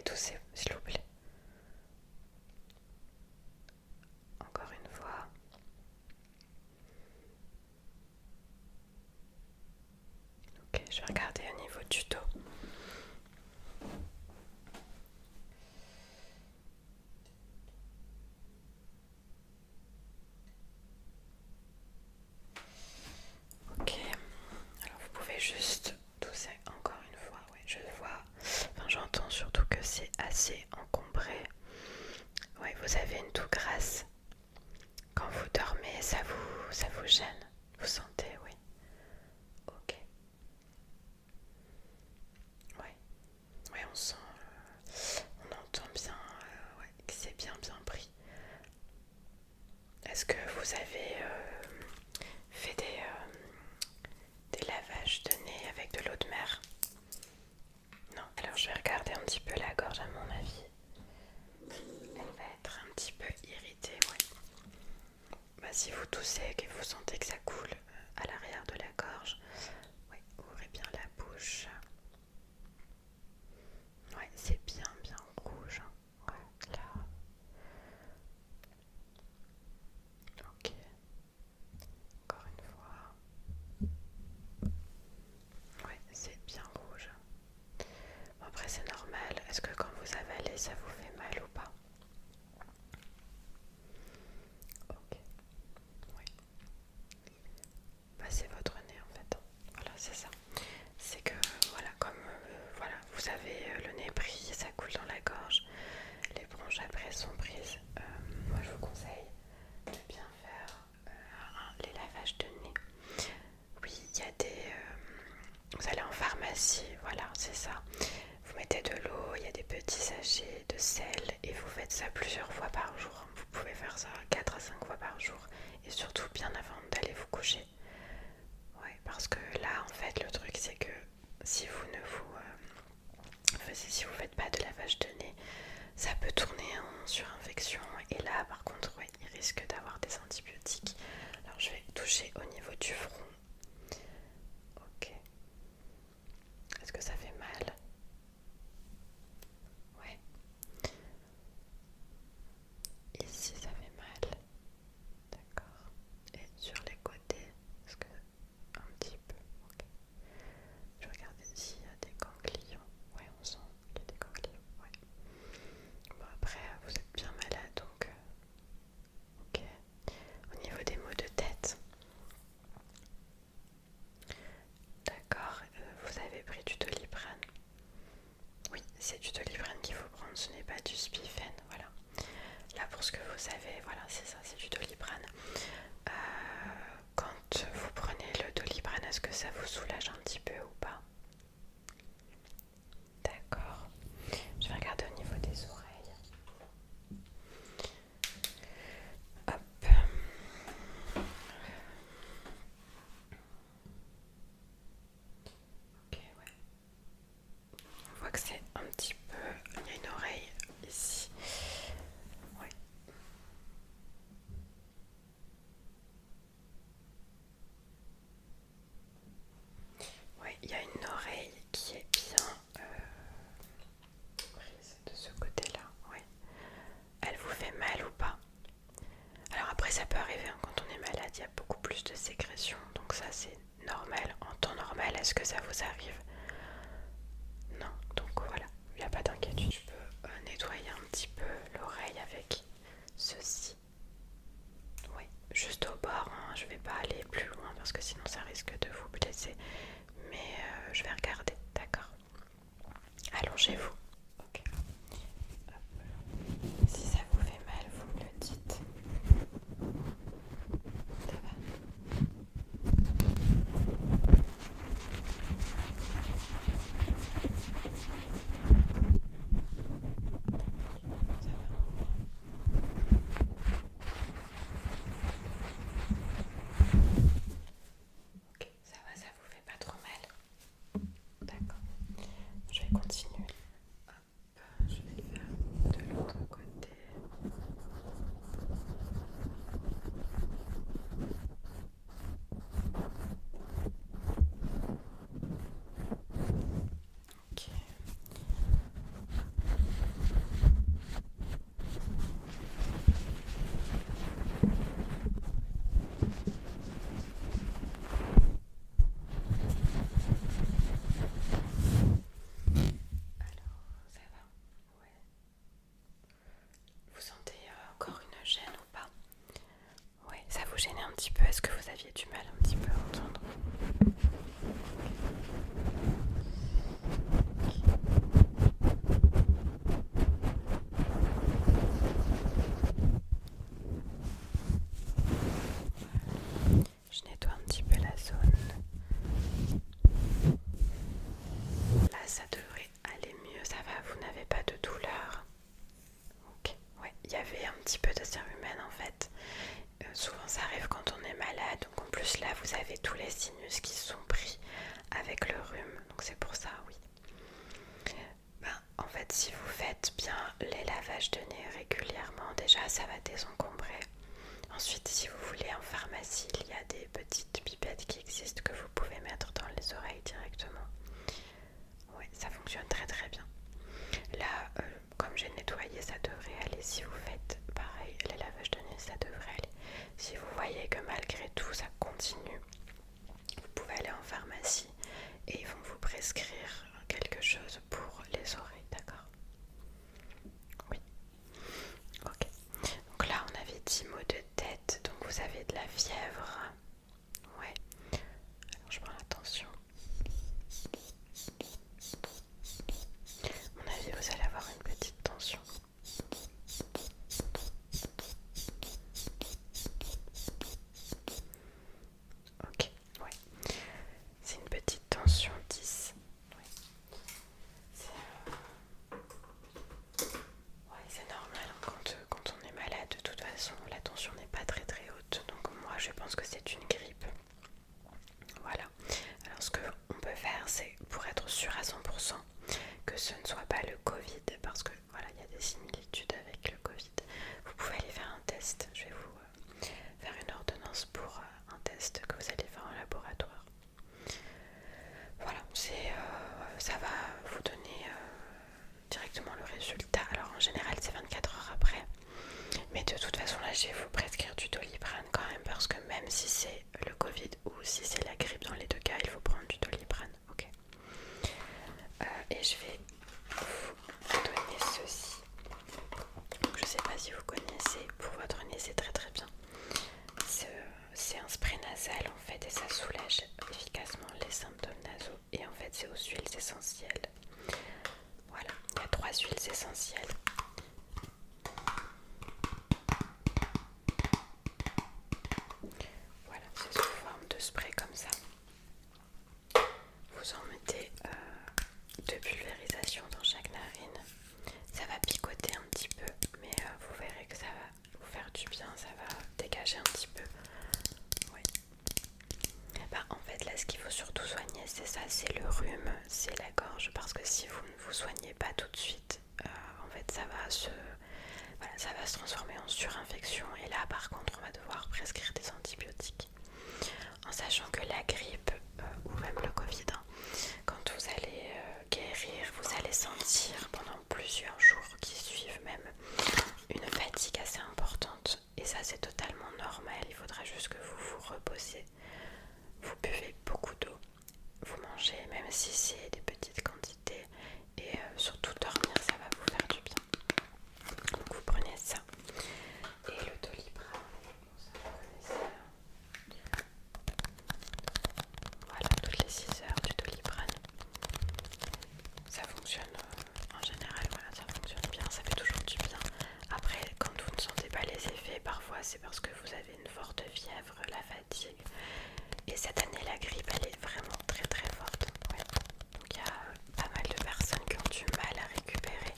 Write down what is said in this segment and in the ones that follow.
toussez, s'il vous plaît. Encore une fois. Ok, je vais regarder au niveau du dos. Ok, alors vous pouvez juste tousser encore une fois. Oui, je vois. Enfin, j'entends surtout que c'est assez encombré. Oui, vous avez une toux grasse. Quand vous dormez, ça vous gêne. Vous sentez, oui. Ok. Oui, oui, on sent, on entend bien ouais, que c'est bien pris. Est-ce que vous avez fait des lavages de nez avec de l'eau de mer? Non. Alors je vais regarder un petit peu la gorge à mon avis. Elle va être un petit peu irritée, oui. Bah, si vous toussez et que vous sentez que ça coule à l'arrière de la gorge, oui, ouvrez bien la bouche. Ouais, c'est bien rouge. Ouais, là. Ok. Encore une fois. Ouais, c'est bien rouge. Bon, après, c'est normal. Est-ce que quand vous avalez, ça vous fait mal ou pas? Ok. Oui. Bah, c'est votre nez en fait. Voilà, c'est ça. C'est que, voilà, comme voilà, vous avez le nez pris, ça coule dans la gorge. Les bronches après sont prises. Moi, je vous conseille de bien faire les lavages de nez. Oui, il y a vous allez en pharmacie, voilà, c'est ça. Vous mettez de l'eau, il y a des petits sachets de sel et vous faites ça plusieurs fois par jour. Vous pouvez faire ça 4 à 5 fois par jour et surtout bien avant d'aller vous coucher. Ouais, parce que là, en fait, le truc c'est que si vous ne vous si vous faites pas de lavage de nez, ça peut tourner en surinfection et là, par contre, ouais, il risque d'avoir des antibiotiques. Alors, je vais toucher au niveau du front. Ok. Est-ce que ça fait mal? Ouais. Ici, ça fait mal. D'accord. Et sur les côtés, est-ce que un petit peu? Ok. Je regarde s'il y a des ganglions. Ouais, on sent qu'il y a des ganglions. Ouais. Bon, après, vous êtes bien malade, donc ok. Au niveau des maux de tête, d'accord. Vous avez pris du Doliprane? Oui, c'est du Doliprane qu'il faut prendre, ce n'est pas du Spifen, voilà. Là, pour ce que vous savez, voilà, c'est ça, c'est du Doliprane. Euh, Quand vous prenez le Doliprane, est-ce que ça vous soulage un petit peu ou pas? D'accord. Je vais regarder au niveau des oreilles. Hop. Ok, ouais. On voit que c'est un petit peu... Il y a une oreille ici. Ouais. Ouais, il y a une oreille qui est bien prise de ce côté-là. Ouais. Elle vous fait mal ou pas? Alors après, ça peut arriver hein, quand on est malade, il y a beaucoup plus de sécrétion. Donc ça, c'est normal. En temps normal, est-ce que ça vous arrive? Non, donc voilà, il n'y a pas d'inquiétude. Je peux nettoyer un petit peu l'oreille avec ceci. Oui, juste au bord, hein. Je vais pas aller plus loin parce que sinon ça risque de vous blesser. Mais je vais regarder, d'accord? Allongez-vous. Ok. Hop. Si ça vous fait mal, vous me le dites. Ça va? Ça va? Ok, ça va, ça vous fait pas trop mal? D'accord. Je vais continuer. sinus qui se sont pris avec le rhume. Donc c'est pour ça, oui. En fait, si vous faites bien les lavages de nez régulièrement, déjà ça va désencombrer. Ensuite, si vous voulez, en pharmacie, il y a des petites pipettes qui existent que vous pouvez mettre dans les oreilles directement. Ouais, ça fonctionne très très bien. Là, comme j'ai nettoyé, ça devrait aller. Si vous faites pareil, les lavages de nez, ça devrait aller. Si vous voyez que malgré tout, ça continue, vous pouvez aller en pharmacie et ils vont vous prescrire quelque chose pour les oreilles, d'accord? Oui. Ok. Donc là, on avait 10 maux de tête. Donc vous avez de la fièvre. Ouais. Alors je prends la tension. À mon avis, vous allez avoir une petite tension. Ok, ouais. C'est une petite tension 10. Ouais. C'est normal, hein, quand on est malade, de toute façon, la tension n'est pas très très haute. Donc moi, je pense que c'est une grippe. Voilà. Alors ce qu'on peut faire, c'est pour être sûr à 100% que ce ne soit pas le Covid, parce que voilà, il y a des similitudes avec le Covid. Vous pouvez aller faire un test. Je vais vous faire une ordonnance pour un test que vous allez faire en laboratoire. Voilà, ça va vous donner directement le résultat. Alors en général, c'est 24 heures après. Mais de toute façon, là, je vais vous prescrire du Doliprane quand même, parce que même si c'est le Covid ou si c'est la grippe, dans les deux cas, il faut prendre du Doliprane. Ok. Et je vais vous donner ceci. Donc, je ne sais pas si vous connaissez, pour votre nez, c'est très très bien. C'est un spray nasal en fait, et ça soulage efficacement les symptômes nasaux. Et en fait, c'est aux huiles essentielles. Voilà, il y a 3 huiles essentielles. Voilà, c'est sous forme de spray comme ça. Vous en mettez de pulvérisation dans chaque narine. Ça va picoter un petit peu, mais vous verrez que ça va vous faire du bien, ça va dégager un petit peu. Ouais. En fait, là, ce qu'il faut surtout soigner, c'est ça, c'est le rhume, c'est la gorge, parce que si vous ne vous soignez pas tout de suite, en fait, ça va se transformer en surinfection. Et là, par contre, on va devoir prescrire des antibiotiques. En sachant que la grippe ou même le Covid, hein, quand vous allez guérir, vous allez sentir pendant plusieurs jours qui suivent même une fatigue assez importante. Et ça, c'est totalement normal. Il faudra juste que vous vous reposiez. Vous buvez beaucoup d'eau. Vous mangez, même si c'est des petites quantités. Et surtout dormir, ça va vous faire du bien. Donc vous prenez ça. Et le Doliprane, ça vous connaissez. Voilà, toutes les 6 heures du Doliprane. Ça fonctionne en général, voilà, ça fonctionne bien, ça fait toujours du bien. Après, quand vous ne sentez pas les effets, parfois c'est parce que vous avez une forte fièvre, la fatigue. Et cette année, la grippe, elle est vraiment très très forte. Ouais. Donc il y a pas mal de personnes qui ont du mal à récupérer.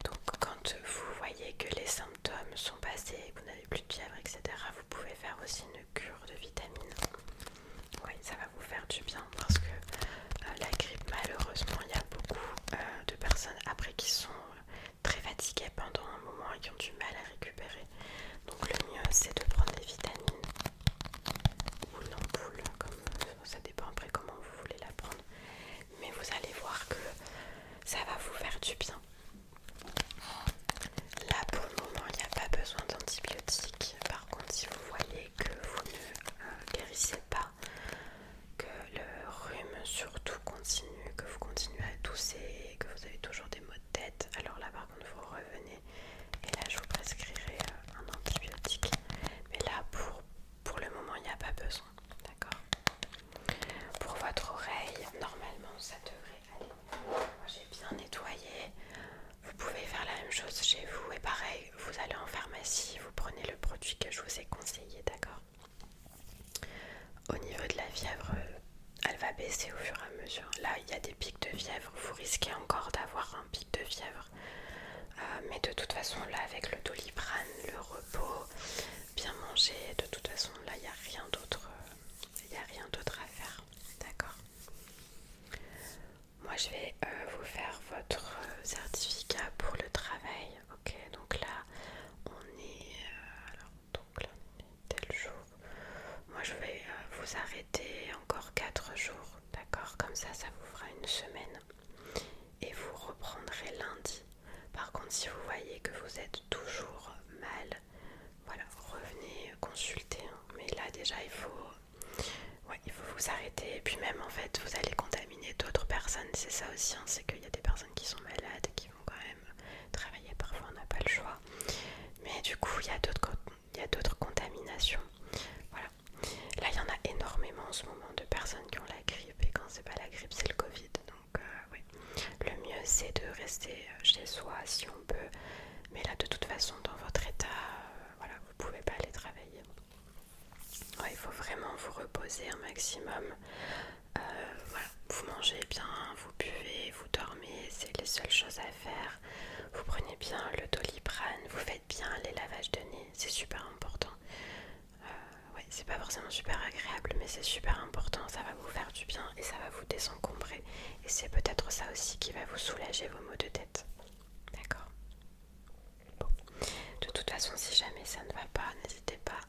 Donc quand vous voyez que les symptômes sont passés, vous n'avez plus de fièvre, etc., vous pouvez faire aussi une cure de vitamines. Oui, ça va vous faire du bien parce que la grippe, malheureusement, il y a beaucoup de personnes après qui sont très fatiguées pendant un moment et qui ont du mal à récupérer. Donc le mieux, c'est de prendre des vitamines ou une ampoule, comme ça dépend après comment vous voulez la prendre. Mais vous allez voir que ça va vous faire du bien. Là, pour le moment, il n'y a pas besoin d'antibiotiques. Par contre, si vous voyez que vous ne guérissez pas, que le rhume surtout continue, que vous continuez à tousser, que vous avez toujours des maux de tête, alors là, par contre, vous revenez. Et là, je vous prescrirai un antibiotique. Mais là, pour le moment, il n'y a pas besoin. D'accord? Pour votre oreille, normalement, ça devrait aller. Moi, j'ai bien nettoyé. Vous pouvez faire la même chose chez vous et pareil, vous allez en pharmacie, vous prenez le produit que je vous ai conseillé, d'accord? Au niveau de la fièvre, elle va baisser au fur et à mesure. Là, il y a des pics de fièvre, vous risquez encore d'avoir un pic de fièvre. Mais de toute façon, là, avec le Doliprane, le repos, bien manger, de toute façon, là, il n'y a rien d'autre. Il n'y a rien d'autre à moi je vais vous faire votre certificat pour le travail. Ok, donc là on est alors donc là on est tel jour. Moi je vais vous arrêter encore 4 jours, d'accord? Comme ça vous fera une semaine et vous reprendrez lundi. Par contre, si vous voyez que vous êtes toujours mal, voilà, revenez consulter, hein. Mais là déjà il faut vous arrêter. Et puis même en fait vous allez contaminer d'autres personnes. C'est ça aussi, hein, c'est qu'il y a des personnes qui sont malades et qui vont quand même travailler. Parfois on n'a pas le choix. Mais du coup il y a d'autres contaminations. Voilà. Là il y en a énormément en ce moment de personnes qui ont la grippe. Et quand c'est pas la grippe c'est le Covid. Donc oui. Le mieux c'est de rester chez soi si on peut. Mais là de toute façon dans votre état, voilà, vous pouvez pas aller travailler. Ouais, il faut vraiment vous reposer un maximum. Voilà, vous mangez bien, vous buvez, vous dormez, c'est les seules choses à faire. Vous prenez bien le Doliprane, vous faites bien les lavages de nez, c'est super important. Ouais, c'est pas forcément super agréable, mais c'est super important, ça va vous faire du bien et ça va vous désencombrer. Et c'est peut-être ça aussi qui va vous soulager vos maux de tête. D'accord? Bon. De toute façon, si jamais ça ne va pas, n'hésitez pas